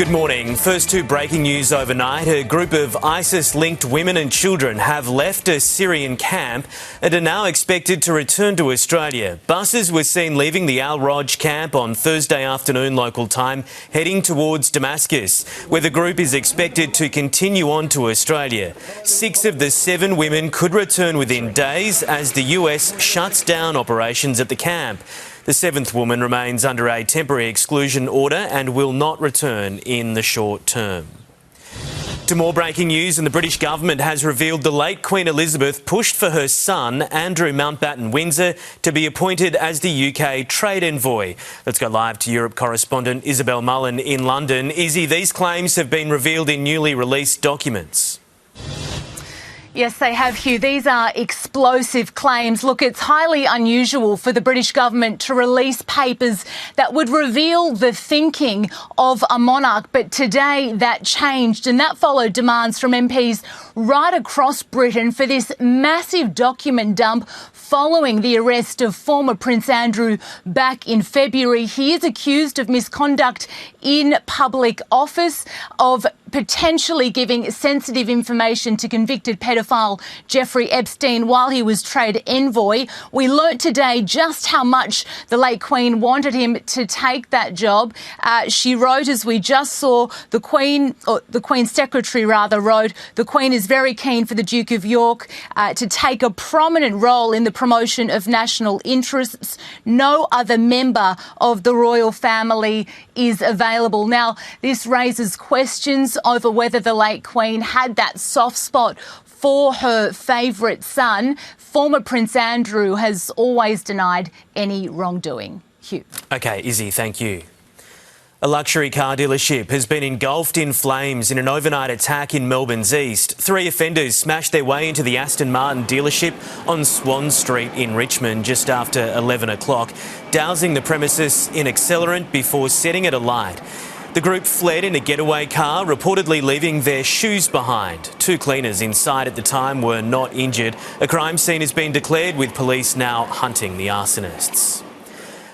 Good morning. First two breaking news overnight. A group of ISIS-linked women and children have left a Syrian camp and are now expected to return to Australia. Buses were seen leaving the Al-Roj camp on Thursday afternoon local time, heading towards Damascus, where the group is expected to continue on to Australia. 6 of the 7 women could return within days as the US shuts down operations at the camp. The 7th woman remains under a temporary exclusion order and will not return in the short term. To more breaking news, and the British government has revealed the late Queen Elizabeth pushed for her son, Andrew Mountbatten Windsor, to be appointed as the UK trade envoy. Let's go live to Europe correspondent Isabel Mullen in London. Izzy, these claims have been revealed in newly released documents. Yes, they have, Hugh. These are explosive claims. Look, it's highly unusual for the British government to release papers that would reveal the thinking of a monarch. But today that changed, and that followed demands from MPs right across Britain for this massive document dump following the arrest of former Prince Andrew back in February. He is accused of misconduct in public office, of potentially giving sensitive information to convicted pedophile Jeffrey Epstein while he was trade envoy. We learnt today just how much the late Queen wanted him to take that job. She wrote, as we just saw, the Queen's secretary wrote, the Queen is very keen for the Duke of York to take a prominent role in the promotion of national interests. No other member of the royal family is available. Now, this raises questions over whether the late Queen had that soft spot for her favourite son. Former Prince Andrew has always denied any wrongdoing. Hugh. OK, Izzy, thank you. A luxury car dealership has been engulfed in flames in an overnight attack in Melbourne's east. 3 offenders smashed their way into the Aston Martin dealership on Swan Street in Richmond just after 11 o'clock, dousing the premises in accelerant before setting it alight. The group fled in a getaway car, reportedly leaving their shoes behind. 2 cleaners inside at the time were not injured. A crime scene has been declared, with police now hunting the arsonists.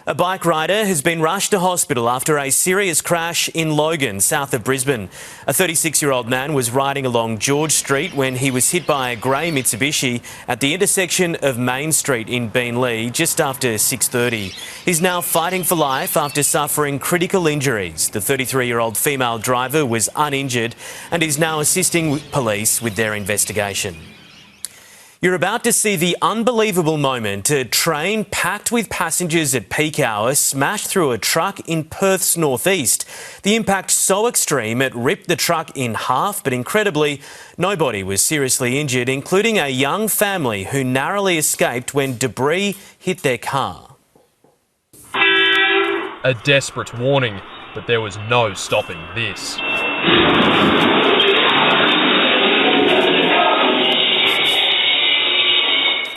A bike rider has been rushed to hospital after a serious crash in Logan, south of Brisbane. A 36-year-old man was riding along George Street when he was hit by a grey Mitsubishi at the intersection of Main Street in Beenleigh just after 6:30. He's now fighting for life after suffering critical injuries. The 33-year-old female driver was uninjured and is now assisting police with their investigation. You're about to see the unbelievable moment. A train packed with passengers at peak hour smashed through a truck in Perth's northeast. The impact so extreme it ripped the truck in half, but incredibly, nobody was seriously injured, including a young family who narrowly escaped when debris hit their car. A desperate warning, but there was no stopping this.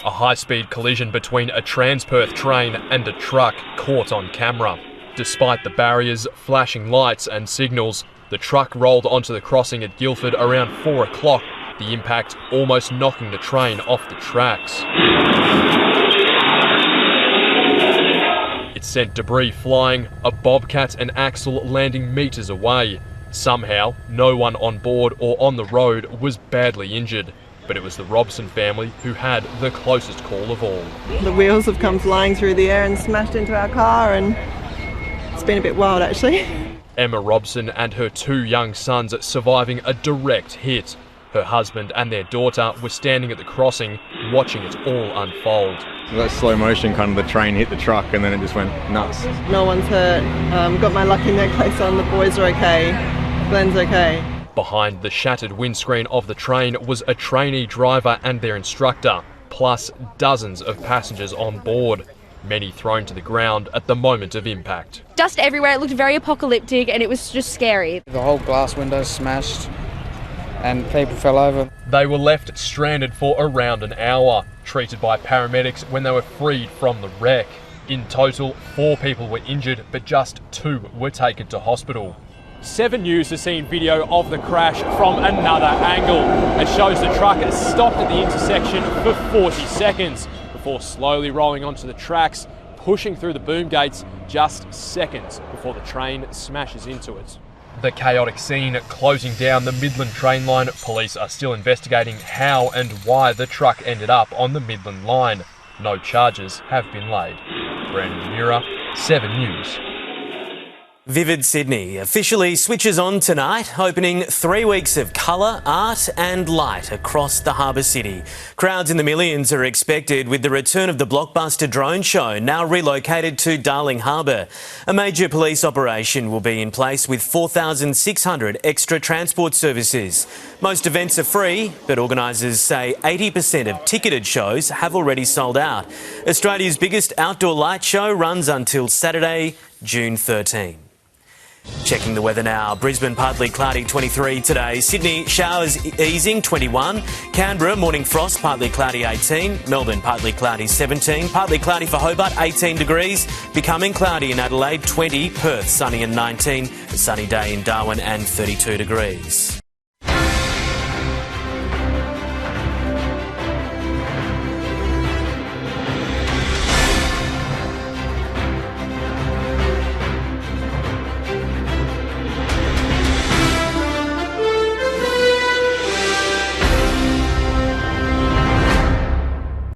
A high-speed collision between a Trans-Perth train and a truck caught on camera. Despite the barriers, flashing lights and signals, the truck rolled onto the crossing at Guildford around 4 o'clock, the impact almost knocking the train off the tracks. It sent debris flying, a bobcat and axle landing metres away. Somehow, no one on board or on the road was badly injured. But it was the Robson family who had the closest call of all. The wheels have come flying through the air and smashed into our car, and it's been a bit wild actually. Emma Robson and her 2 young sons surviving a direct hit. Her husband and their daughter were standing at the crossing, watching it all unfold. That slow motion, kind of the train hit the truck and then it just went nuts. No one's hurt. Got my lucky necklace on, the boys are okay, Glenn's okay. Behind the shattered windscreen of the train was a trainee driver and their instructor, plus dozens of passengers on board, many thrown to the ground at the moment of impact. Dust everywhere, it looked very apocalyptic and it was just scary. The whole glass window smashed and people fell over. They were left stranded for around an hour, treated by paramedics when they were freed from the wreck. In total, 4 people were injured, but just 2 were taken to hospital. 7 News has seen video of the crash from another angle. It shows the truck has stopped at the intersection for 40 seconds before slowly rolling onto the tracks, pushing through the boom gates just seconds before the train smashes into it. The chaotic scene closing down the Midland train line. Police are still investigating how and why the truck ended up on the Midland line. No charges have been laid. Brandon Mura, 7 News. Vivid Sydney officially switches on tonight, opening 3 weeks of colour, art and light across the harbour city. Crowds in the millions are expected with the return of the blockbuster drone show, now relocated to Darling Harbour. A major police operation will be in place with 4,600 extra transport services. Most events are free, but organisers say 80% of ticketed shows have already sold out. Australia's biggest outdoor light show runs until Saturday, June 13. Checking the weather now. Brisbane partly cloudy 23 today. Sydney showers easing 21. Canberra morning frost partly cloudy 18. Melbourne partly cloudy 17. Partly cloudy for Hobart 18 degrees. Becoming cloudy in Adelaide 20. Perth sunny and 19. A sunny day in Darwin and 32 degrees.